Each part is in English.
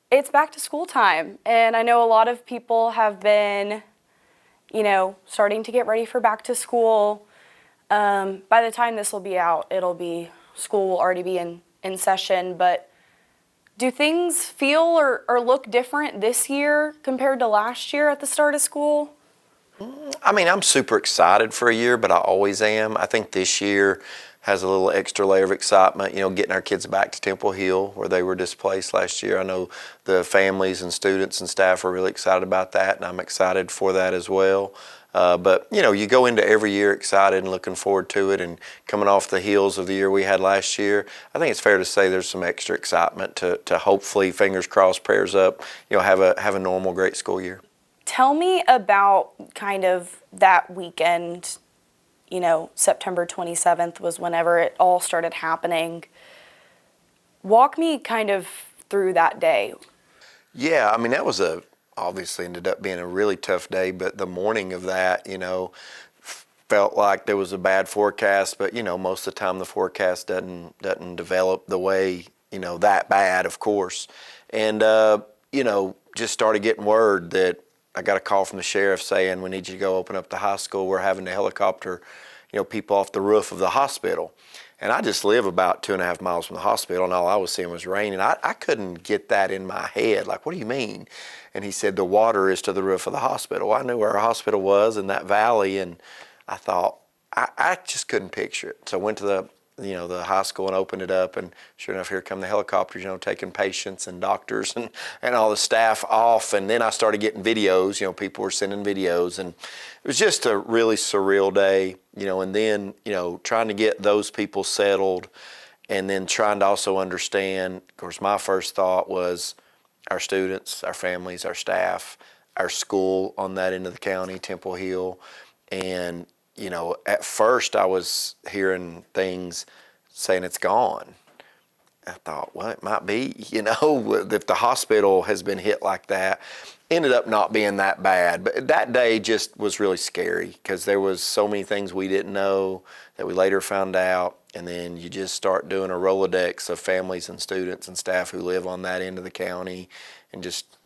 It's back to school time, and I know a lot of people have been, starting to get ready for back to school. By the time this will be out, school will already be in session, but do things feel or look different this year compared to last year at the start of school? I mean, I'm super excited for a year, but I always am. I think this year has a little extra layer of excitement, getting our kids back to Temple Hill where they were displaced last year. I know the families and students and staff are really excited about that, and I'm excited for that as well. But you go into every year excited and looking forward to it, and coming off the heels of the year we had last year, I think it's fair to say there's some extra excitement to hopefully, fingers crossed, prayers up, have a normal, great school year. Tell me about kind of that weekend. September 27th was whenever it all started happening. Walk me kind of through that day. Yeah, I mean, that was obviously ended up being a really tough day, but the morning of that, felt like there was a bad forecast, but, most of the time the forecast doesn't develop the way, that bad, of course. And, just started getting word that I got a call from the sheriff saying, we need you to go open up the high school. We're having to helicopter, people off the roof of the hospital. And I just live about 2.5 miles from the hospital, and all I was seeing was rain. And I couldn't get that in my head. Like, what do you mean? And he said, the water is to the roof of the hospital. I knew where our hospital was in that valley, and I thought, I just couldn't picture it. So I went to the high school and opened it up, and sure enough, here come the helicopters, taking patients and doctors and all the staff off. And then I started getting videos, people were sending videos, and it was just a really surreal day, and then, trying to get those people settled, and then trying to also understand, of course, my first thought was our students, our families, our staff, our school on that end of the county, Temple Hill. And at first I was hearing things saying it's gone. I thought, well, it might be, if the hospital has been hit like that. Ended up not being that bad, but that day just was really scary because there was so many things we didn't know that we later found out. And then you just start doing a Rolodex of families and students and staff who live on that end of the county, and just,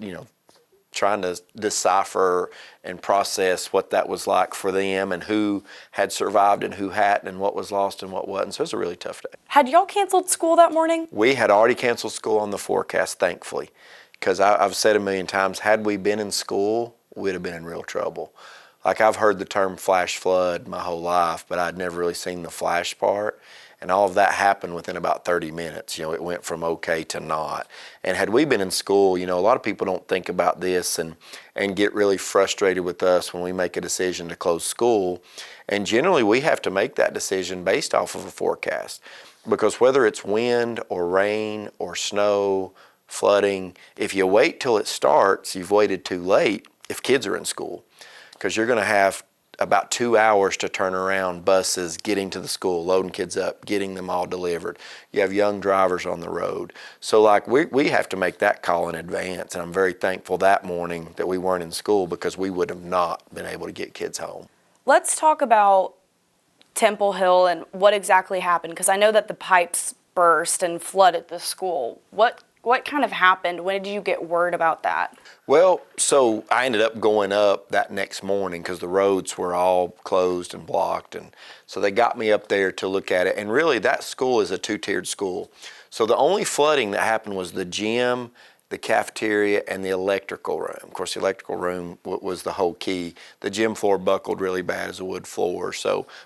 trying to decipher and process what that was like for them, and who had survived and who hadn't, and what was lost and what wasn't. So it was a really tough day. Had y'all canceled school that morning? We had already canceled school on the forecast, thankfully, because I've said a million times, had we been in school, we'd have been in real trouble. Like, I've heard the term flash flood my whole life, but I'd never really seen the flash part. And all of that happened within about 30 minutes. It went from okay to not. And had we been in school, a lot of people don't think about this and get really frustrated with us when we make a decision to close school. And generally, we have to make that decision based off of a forecast. Because whether it's wind or rain or snow, flooding, if you wait till it starts, you've waited too late if kids are in school. Because you're going to have about 2 hours to turn around buses getting to the school, loading kids up, getting them all delivered. You have young drivers on the road. So we have to make that call in advance, and I'm very thankful that morning that we weren't in school, because we would have not been able to get kids home. Let's talk about Temple Hill and what exactly happened, because I know that the pipes burst and flooded the school. What kind of happened? When did you get word about that? Well, so I ended up going up that next morning because the roads were all closed and blocked. And so they got me up there to look at it. And really, that school is a 2-tiered school. So the only flooding that happened was the gym, the cafeteria, and the electrical room. Of course, the electrical room was the whole key. The gym floor buckled really bad as a wood floor.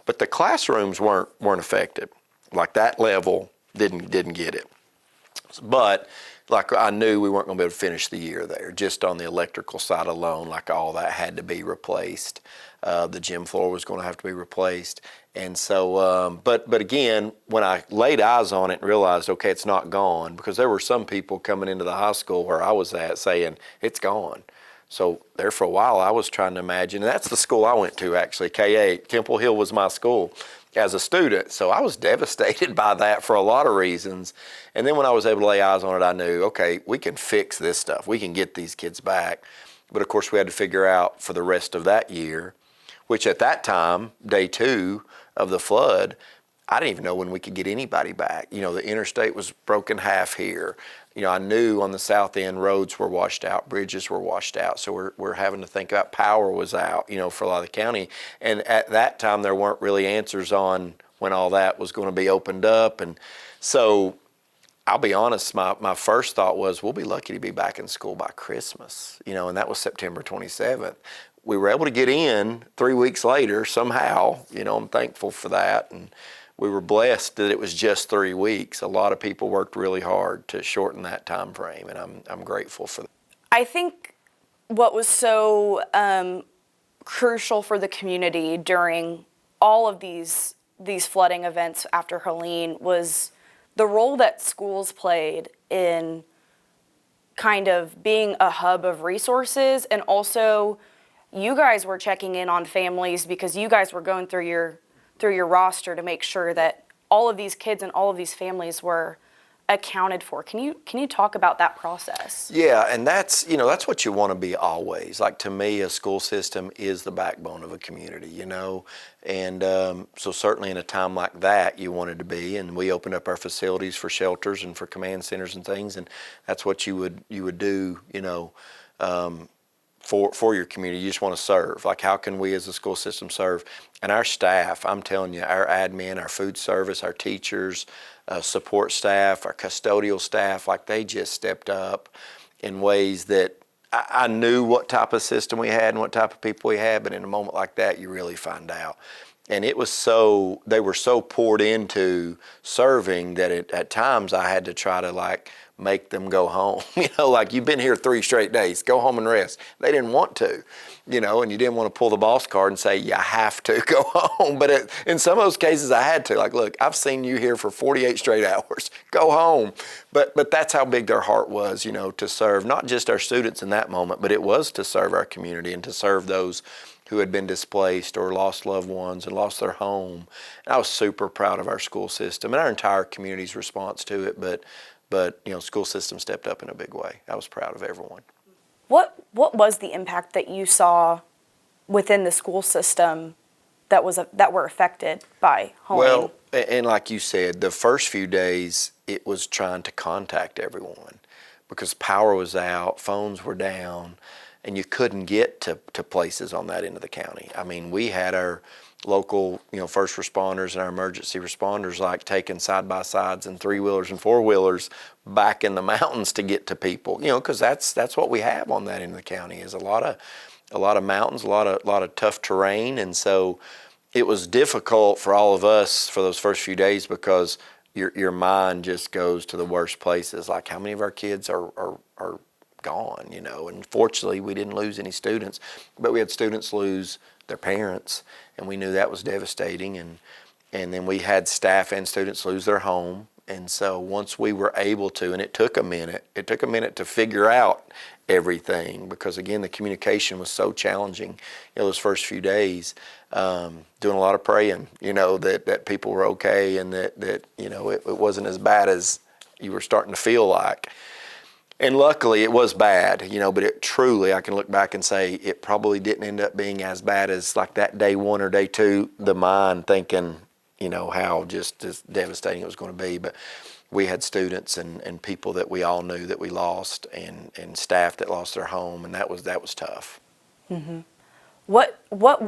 But the classrooms weren't affected. Like, that level didn't get it. But I knew we weren't going to be able to finish the year there, just on the electrical side alone. All that had to be replaced. The gym floor was going to have to be replaced. And so, but again, when I laid eyes on it and realized, okay, it's not gone, because there were some people coming into the high school where I was at saying, it's gone. So there for a while, I was trying to imagine, and that's the school I went to, actually, K-8. Temple Hill was my school as a student. So I was devastated by that for a lot of reasons. And then when I was able to lay eyes on it, I knew, okay, we can fix this stuff. We can get these kids back. But of course, we had to figure out for the rest of that year, which at that time, day 2 of the flood, I didn't even know when we could get anybody back. The interstate was broken half here. I knew on the south end roads were washed out, bridges were washed out. So we're having to think about power was out, for a lot of the county. And at that time, there weren't really answers on when all that was going to be opened up. And so I'll be honest, my first thought was we'll be lucky to be back in school by Christmas, and that was September 27th. We were able to get in 3 weeks later somehow, I'm thankful for that. And we were blessed that it was just 3 weeks. A lot of people worked really hard to shorten that time frame, and I'm grateful for that. I think what was so crucial for the community during all of these flooding events after Helene was the role that schools played in kind of being a hub of resources, and also you guys were checking in on families because you guys were going through your roster to make sure that all of these kids and all of these families were accounted for. Can you talk about that process? Yeah, and that's what you want to be always. Like, to me, a school system is the backbone of a community, and so certainly in a time like that, you wanted to be. And we opened up our facilities for shelters and for command centers and things, and that's what you would do, for your community. You just want to serve. Like, how can we as a school system serve? And our staff, I'm telling you, our admin, our food service, our teachers, support staff, our custodial staff, like, they just stepped up in ways that I knew what type of system we had and what type of people we had, but in a moment like that, you really find out. And they were so poured into serving that at times I had to try to make them go home. Like, you've been here 3 straight days, go home and rest. They didn't want to, and you didn't want to pull the boss card and say, you have to go home. But in some of those cases I had to, look, I've seen you here for 48 straight hours, go home. But that's how big their heart was, to serve, not just our students in that moment, but it was to serve our community and to serve those who had been displaced or lost loved ones and lost their home. And I was super proud of our school system and our entire community's response to it, but school system stepped up in a big way. I was proud of everyone. What was the impact that you saw within the school system that were affected by Helene? Well, and like you said, the first few days it was trying to contact everyone because power was out, phones were down, and you couldn't get to places on that end of the county. I mean, we had our local, first responders and our emergency responders taking side-by-sides and 3-wheelers and 4-wheelers back in the mountains to get to people, because that's what we have on that end of the county is a lot of mountains, a lot of tough terrain. And so it was difficult for all of us for those first few days because your mind just goes to the worst places. Like, how many of our kids are gone, and fortunately we didn't lose any students, but we had students lose their parents, and we knew that was devastating, and then we had staff and students lose their home. And so once we were able to, and it took a minute to figure out everything because, again, the communication was so challenging those first few days, doing a lot of praying, that people were okay and that it wasn't as bad as you were starting to feel like. And luckily it was bad, but it truly, I can look back and say it probably didn't end up being as bad as that day 1 or day 2, the mind thinking, how just as devastating it was going to be. But we had students and people that we all knew that we lost and staff that lost their home, and that was tough. Mm-hmm. What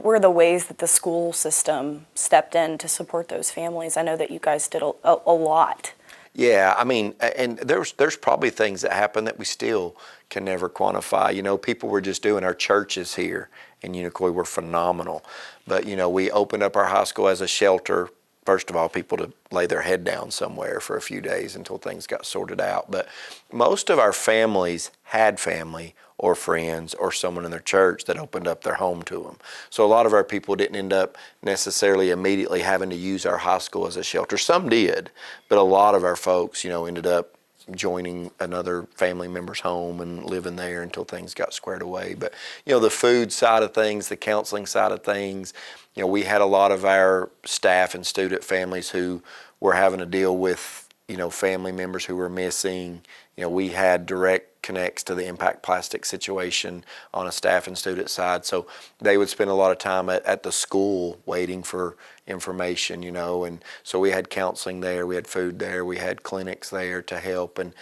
were the ways that the school system stepped in to support those families? I know that you guys did a lot. Yeah, I mean, and there's probably things that happen that we still can never quantify. People were just doing, our churches here in Unicoi were phenomenal. But, we opened up our high school as a shelter, first of all, people to lay their head down somewhere for a few days until things got sorted out. But most of our families had family or friends or someone in their church that opened up their home to them. So a lot of our people didn't end up necessarily immediately having to use our high school as a shelter. Some did, but a lot of our folks, ended up joining another family member's home and living there until things got squared away. But, the food side of things, the counseling side of things, we had a lot of our staff and student families who were having to deal with, family members who were missing. We had direct connects to the impact plastic situation on a staff and student side. So they would spend a lot of time at the school waiting for information, and so we had counseling there, we had food there, we had clinics there to help. And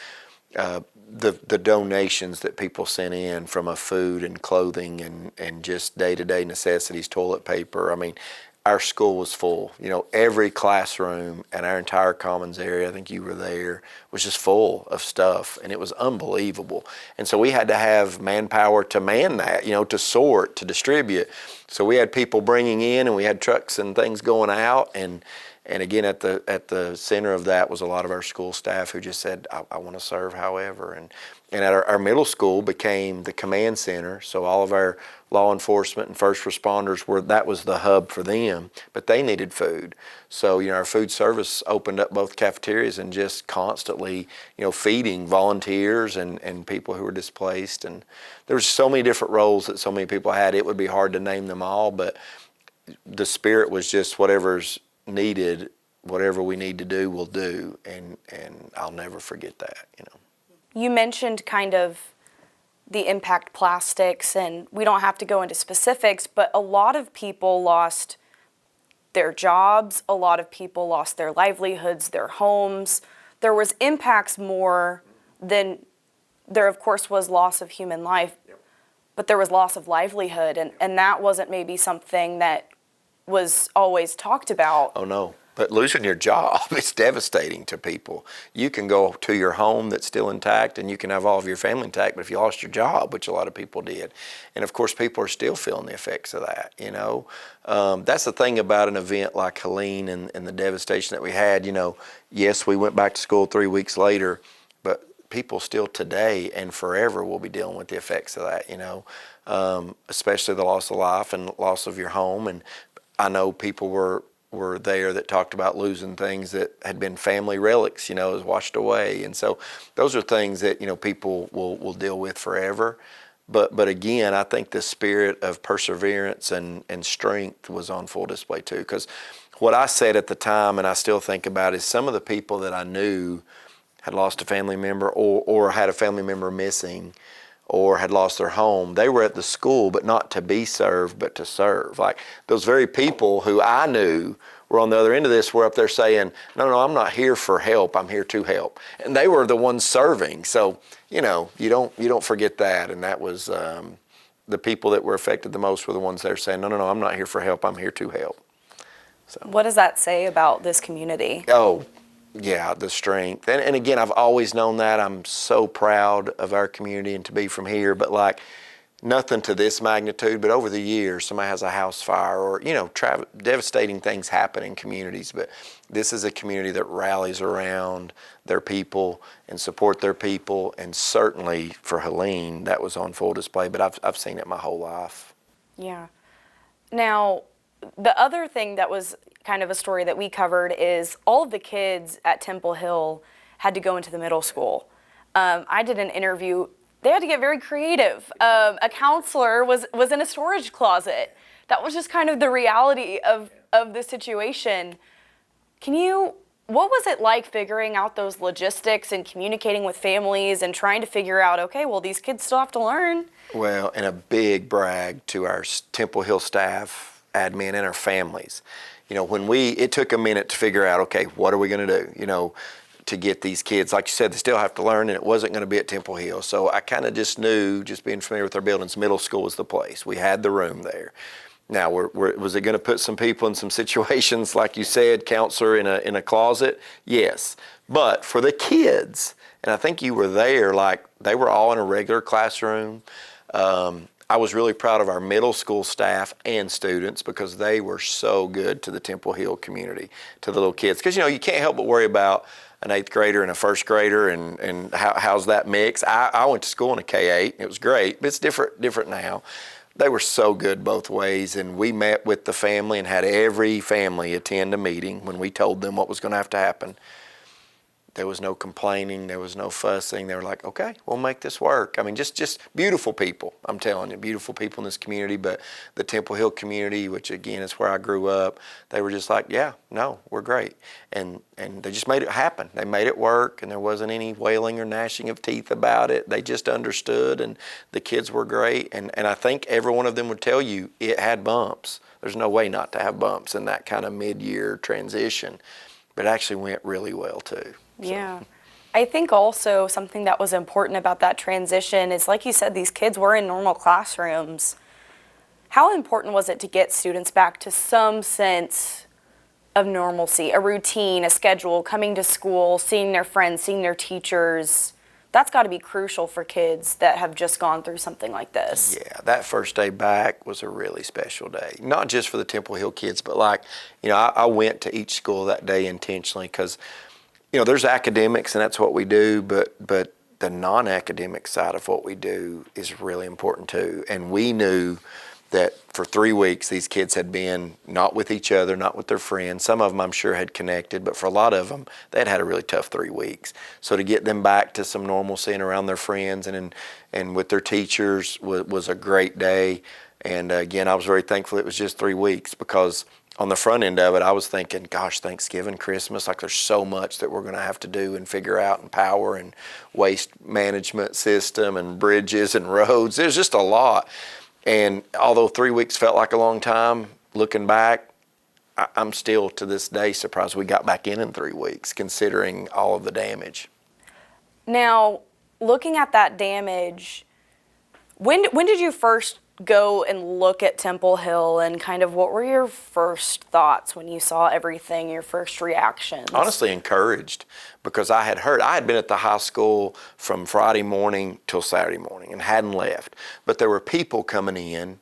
the donations that people sent in from a food and clothing and just day-to-day necessities, toilet paper. I mean, our school was full. You know, every classroom and our entire commons area, I think you were there, was just full of stuff, and it was unbelievable. And so we had to have manpower to man that, you know, to sort, to distribute. So we had people bringing in, and we had trucks and things going out, and again, at the center of that was a lot of our school staff who just said, I want to serve however. And at our middle school became the command center, so all of our law enforcement and first responders that was the hub for them, but they needed food. So, you know, our food service opened up both cafeterias and just constantly, you know, feeding volunteers and people who were displaced. And there was so many different roles that so many people had, it would be hard to name them all, but the spirit was just whatever's needed, whatever we need to do, we'll do, and I'll never forget that, you know. You mentioned kind of the impact plastics, and we don't have to go into specifics, but a lot of people lost their jobs, a lot of people lost their livelihoods, their homes. There was impacts more than there, of course, was loss of human life, but there was loss of livelihood, and that wasn't maybe something that was always talked about. Oh, no. But losing your job, it's devastating to people. You can go to your home that's still intact and you can have all of your family intact, but if you lost your job, which a lot of people did, and of course people are still feeling the effects of that, you know. That's the thing about an event like Helene and the devastation that we had, you know. Yes, we went back to school 3 weeks later, but people still today and forever will be dealing with the effects of that, you know, especially the loss of life and loss of your home. And I know people were there that talked about losing things that had been family relics, you know, was washed away. And so those are things that, you know, people will deal with forever. But again, I think the spirit of perseverance and strength was on full display too. Because what I said at the time, and I still think about, is some of the people that I knew had lost a family member or had a family member missing or had lost their home, they were at the school, but not to be served, but to serve. Like those very people who I knew were on the other end of this were up there saying, no, I'm not here for help, I'm here to help. And they were the ones serving. So, you know, you don't forget that. And that was the people that were affected the most were the ones that are saying, no, I'm not here for help, I'm here to help. So. What does that say about this community? Oh, yeah, the strength. And again, I've always known that. I'm so proud of our community and to be from here, but like nothing to this magnitude, but over the years, somebody has a house fire or, you know, devastating things happen in communities, but this is a community that rallies around their people and support their people, and certainly for Helene, that was on full display, but I've seen it my whole life. Yeah. Now, the other thing that was kind of a story that we covered is all of the kids at Temple Hill had to go into the middle school. I did an interview. They had to get very creative. A counselor was in a storage closet. That was just kind of the reality of the situation. What was it like figuring out those logistics and communicating with families and trying to figure out, okay, well, these kids still have to learn? Well, and a big brag to our Temple Hill staff, admin, and our families. You know, it took a minute to figure out, okay, what are we going to do, you know, to get these kids. Like you said, they still have to learn, and it wasn't going to be at Temple Hill. So I kind of just knew, just being familiar with our buildings, middle school was the place. We had the room there. Now, was it going to put some people in some situations, like you said, counselor in a closet? Yes. But for the kids, and I think you were there, like they were all in a regular classroom. I was really proud of our middle school staff and students because they were so good to the Temple Hill community, to the little kids. Because, you know, you can't help but worry about an 8th grader and a 1st grader and how's that mix. I went to school in a K-8. It was great, but it's different now. They were so good both ways, and we met with the family and had every family attend a meeting when we told them what was going to have to happen. There was no complaining. There was no fussing. They were like, okay, we'll make this work. I mean, just beautiful people. I'm telling you, beautiful people in this community. But the Temple Hill community, which again is where I grew up, they were just like, yeah, no, we're great. And they just made it happen. They made it work, and there wasn't any wailing or gnashing of teeth about it. They just understood, and the kids were great. And I think every one of them would tell you it had bumps. There's no way not to have bumps in that kind of mid-year transition. But it actually went really well, too. Yeah. I think also something that was important about that transition is, like you said, these kids were in normal classrooms. How important was it to get students back to some sense of normalcy, a routine, a schedule, coming to school, seeing their friends, seeing their teachers? That's got to be crucial for kids that have just gone through something like this. Yeah, that first day back was a really special day. Not just for the Temple Hill kids, but like, I went to each school that day intentionally because, there's academics and that's what we do, but the non-academic side of what we do is really important too. And we knew that for 3 weeks these kids had been not with each other, not with their friends. Some of them I'm sure had connected, but for a lot of them, they had a really tough 3 weeks. So to get them back to some normalcy and around their friends and with their teachers was a great day. And again, I was very thankful it was just 3 weeks, because on the front end of it, I was thinking, gosh, Thanksgiving, Christmas, like there's so much that we're going to have to do and figure out, and power and waste management system and bridges and roads. There's just a lot. And although 3 weeks felt like a long time, looking back, I'm still to this day surprised we got back in 3 weeks, considering all of the damage. Now, looking at that damage, when did you first go and look at Temple Hill, and kind of what were your first thoughts when you saw everything, your first reactions? Honestly, encouraged, because I had been at the high school from Friday morning till Saturday morning and hadn't left. But there were people coming in,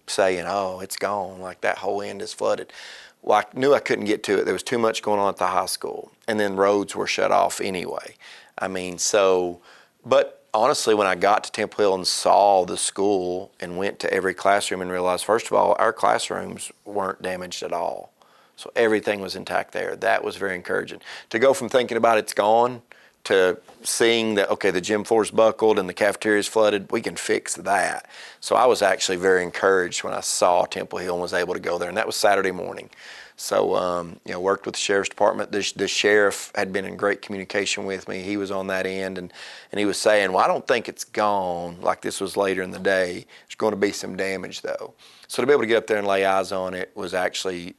saying, oh, it's gone, like that whole end is flooded. Well, I knew I couldn't get to it. There was too much going on at the high school. And then roads were shut off anyway. But honestly, when I got to Temple Hill and saw the school and went to every classroom and realized, first of all, our classrooms weren't damaged at all. So everything was intact there. That was very encouraging. To go from thinking about it's gone to seeing that, okay, the gym floor's buckled and the cafeteria's flooded, we can fix that. So I was actually very encouraged when I saw Temple Hill and was able to go there. And that was Saturday morning. So, worked with the sheriff's department. The sheriff had been in great communication with me. He was on that end, and he was saying, well, I don't think it's gone, like this was later in the day. There's going to be some damage, though. So to be able to get up there and lay eyes on it was actually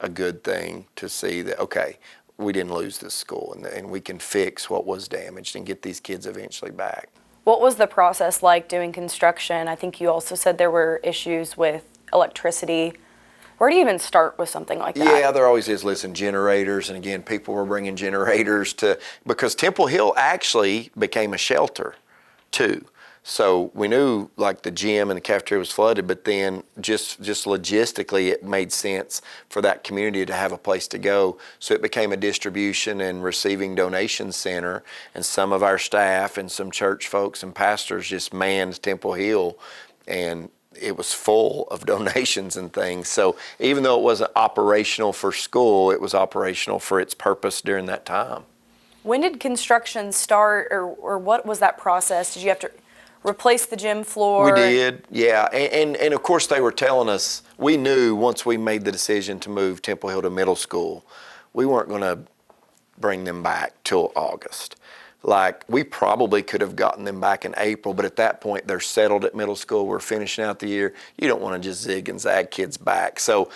a good thing, to see that, okay, we didn't lose this school, and we can fix what was damaged and get these kids eventually back. What was the process like doing construction? I think you also said there were issues with electricity. Where do you even start with something like that? Yeah, there always is. Listen, generators, and again, people were bringing generators because Temple Hill actually became a shelter too. So we knew like the gym and the cafeteria was flooded, but then just logistically it made sense for that community to have a place to go. So it became a distribution and receiving donation center, and some of our staff and some church folks and pastors just manned Temple Hill, and it was full of donations and things. So even though it wasn't operational for school, it was operational for its purpose during that time. When did construction start, or what was that process? Did you have to replace the gym floor? We did, yeah. And of course they were telling us, we knew once we made the decision to move Temple Hill to middle school, we weren't going to bring them back till August. Like, we probably could have gotten them back in April, but at that point they're settled at middle school. We're finishing out the year. You don't want to just zig and zag kids back. So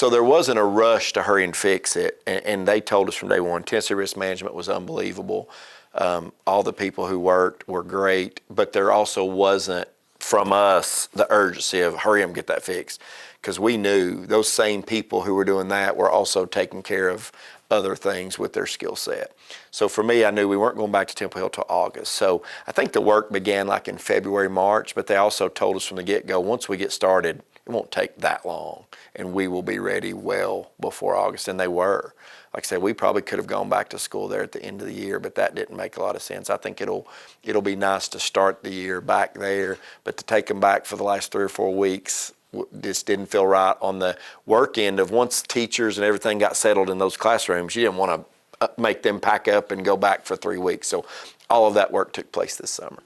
there wasn't a rush to hurry and fix it. And they told us from day one, Tennessee Risk Management was unbelievable. All the people who worked were great, but there also wasn't, from us, the urgency of hurry up and get that fixed. Because we knew those same people who were doing that were also taking care of other things with their skill set. So for me, I knew we weren't going back to Temple Hill till August. So I think the work began like in February, March, but they also told us from the get-go, once we get started, it won't take that long, and we will be ready well before August, and they were. Like I said, we probably could have gone back to school there at the end of the year, but that didn't make a lot of sense. I think it'll be nice to start the year back there, but to take them back for the last 3 or 4 weeks just didn't feel right. On the work end of, once teachers and everything got settled in those classrooms, you didn't want to make them pack up and go back for 3 weeks. So all of that work took place this summer.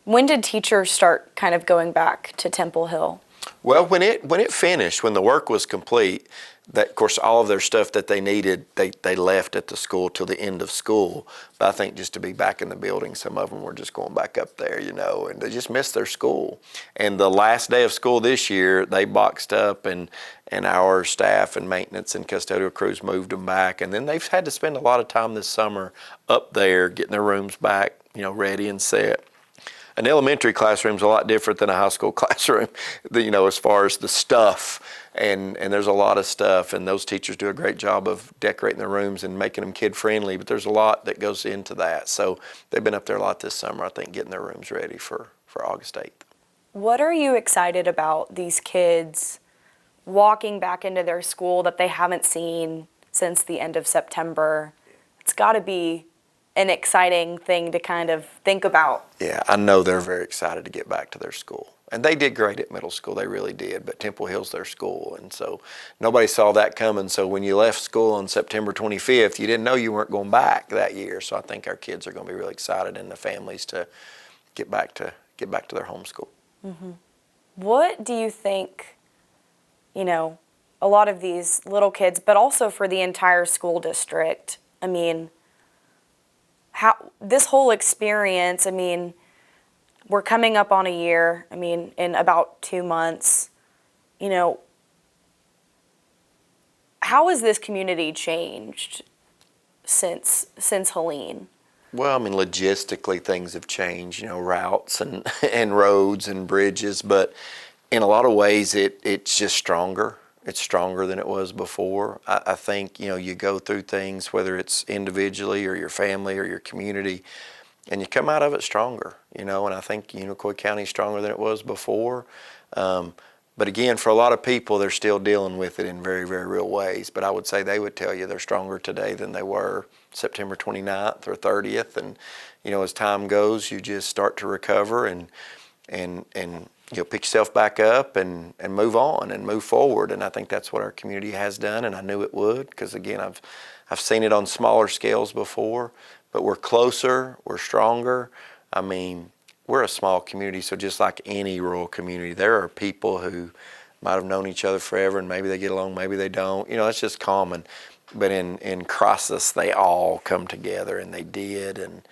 When did teachers start kind of going back to Temple Hill? Well, when it finished, when the work was complete, that of course all of their stuff that they needed, they left at the school till the end of school. But I think just to be back in the building, some of them were just going back up there, and they just missed their school. And the last day of school this year, they boxed up and our staff and maintenance and custodial crews moved them back. And then they've had to spend a lot of time this summer up there getting their rooms back, ready and set. An elementary classroom is a lot different than a high school classroom, as far as the stuff. And there's a lot of stuff, and those teachers do a great job of decorating the rooms and making them kid-friendly, but there's a lot that goes into that. So they've been up there a lot this summer, I think, getting their rooms ready for August 8th. What are you excited about these kids walking back into their school that they haven't seen since the end of September? It's got to be an exciting thing to kind of think about. Yeah, I know they're very excited to get back to their school. And they did great at middle school, they really did, but Temple Hill's their school, and so nobody saw that coming. So when you left school on September 25th, you didn't know you weren't going back that year. So I think our kids are going to be really excited, and the families, to get back to their home school. Mm-hmm. What do you think, a lot of these little kids, but also for the entire school district, how this whole experience, we're coming up on a year, in about 2 months, how has this community changed since Helene? Well, logistically things have changed, routes and, and roads and bridges, but in a lot of ways it's just stronger. It's stronger than it was before. I think, you go through things, whether it's individually or your family or your community, and you come out of it stronger, and I think Unicoi County is stronger than it was before. But again, for a lot of people, they're still dealing with it in very, very real ways. But I would say they would tell you they're stronger today than they were September 29th or 30th. And, as time goes, you just start to recover and pick yourself back up and move on and move forward. And I think that's what our community has done, and I knew it would, because again, I've seen it on smaller scales before, but we're closer, we're stronger. We're a small community, so just like any rural community, there are people who might have known each other forever, and maybe they get along, maybe they don't. It's just common. But in crisis, they all come together, and they did. And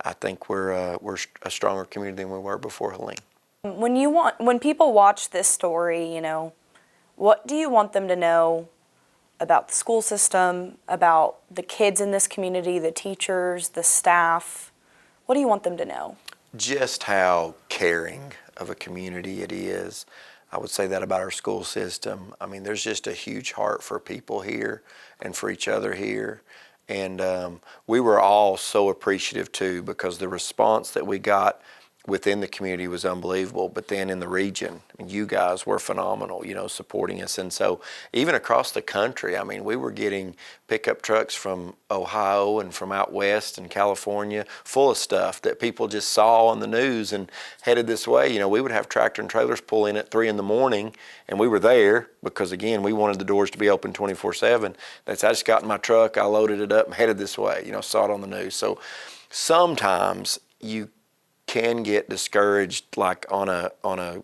I think we're a stronger community than we were before Helene. When people watch this story, what do you want them to know about the school system, about the kids in this community, the teachers, the staff? What do you want them to know? Just how caring of a community it is. I would say that about our school system. There's just a huge heart for people here and for each other here. And we were all so appreciative too, because the response that we got within the community was unbelievable, but then in the region, you guys were phenomenal, supporting us. And so even across the country, we were getting pickup trucks from Ohio and from out west and California full of stuff that people just saw on the news and headed this way. We would have tractor and trailers pull in at 3 in the morning, and we were there because, again, we wanted the doors to be open 24/7. I just got in my truck, I loaded it up and headed this way, saw it on the news. So sometimes you can get discouraged, like on a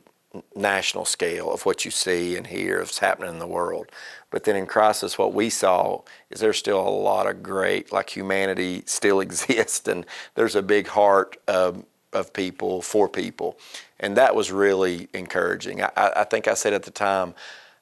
national scale, of what you see and hear is happening in the world. But then in crisis, what we saw is there's still a lot of great, like, humanity still exists, and there's a big heart of people for people, and that was really encouraging. I think I said at the time,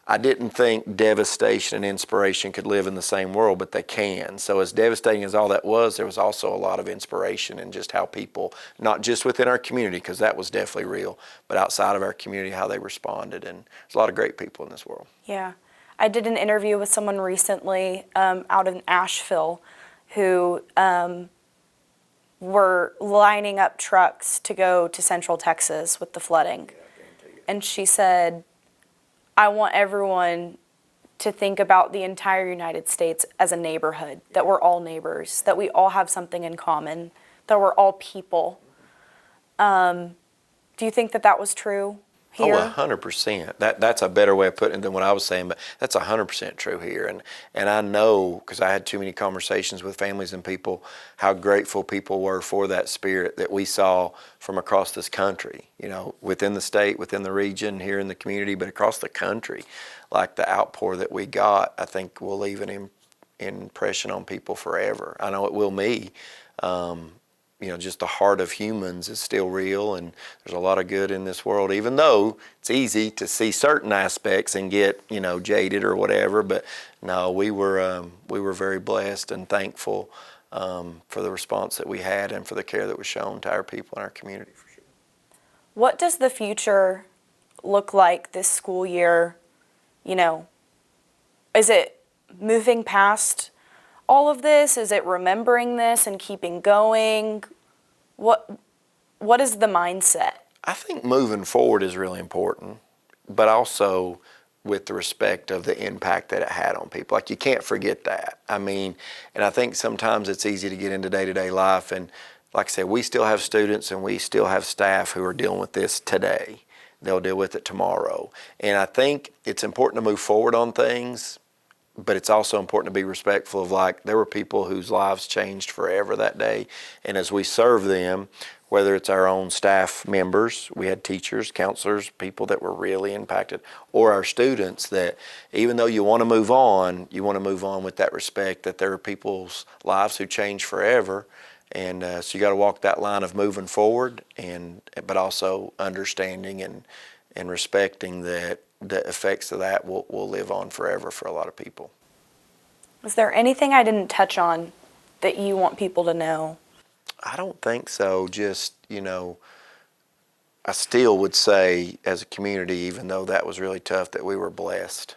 I didn't think devastation and inspiration could live in the same world, but they can. So as devastating as all that was, there was also a lot of inspiration in just how people, not just within our community, because that was definitely real, but outside of our community, how they responded. And there's a lot of great people in this world. Yeah. I did an interview with someone recently out in Asheville who were lining up trucks to go to Central Texas with the flooding. And she said, I want everyone to think about the entire United States as a neighborhood, that we're all neighbors, that we all have something in common, that we're all people. Do you think that was true? here? Oh, 100%. That's a better way of putting it than what I was saying, but that's 100% true here. And I know, because I had too many conversations with families and people, how grateful people were for that spirit that we saw from across this country, within the state, within the region, here in the community, but across the country. Like the outpour that we got, I think will leave an impression on people forever. I know it will me. Just the heart of humans is still real, and there's a lot of good in this world, even though it's easy to see certain aspects and get, jaded or whatever. But no, we were very blessed and thankful for the response that we had and for the care that was shown to our people in our community. For sure. What does the future look like this school year? Is it moving past all of this? Is it remembering this and keeping going? What is the mindset? I think moving forward is really important, but also with the respect of the impact that it had on people. Like, you can't forget that. And I think sometimes it's easy to get into day-to-day life, and like I said, we still have students and we still have staff who are dealing with this today. They'll deal with it tomorrow. And I think it's important to move forward on things, but it's also important to be respectful of, there were people whose lives changed forever that day. And as we serve them, whether it's our own staff members, we had teachers, counselors, people that were really impacted, or our students, that even though you want to move on with that respect that there are people's lives who change forever. And so you got to walk that line of moving forward, but also understanding and respecting that the effects of that will live on forever for a lot of people. Is there anything I didn't touch on that you want people to know? I don't think so. Just, I still would say as a community, even though that was really tough, that we were blessed.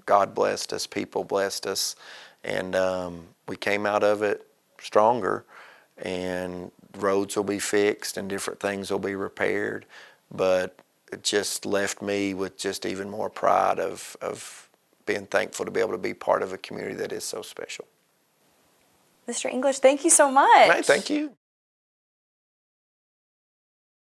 God blessed us, people blessed us, and we came out of it stronger, and roads will be fixed and different things will be repaired. But it just left me with just even more pride of being thankful to be able to be part of a community that is so special. Mr. English, thank you so much. Hey, thank you.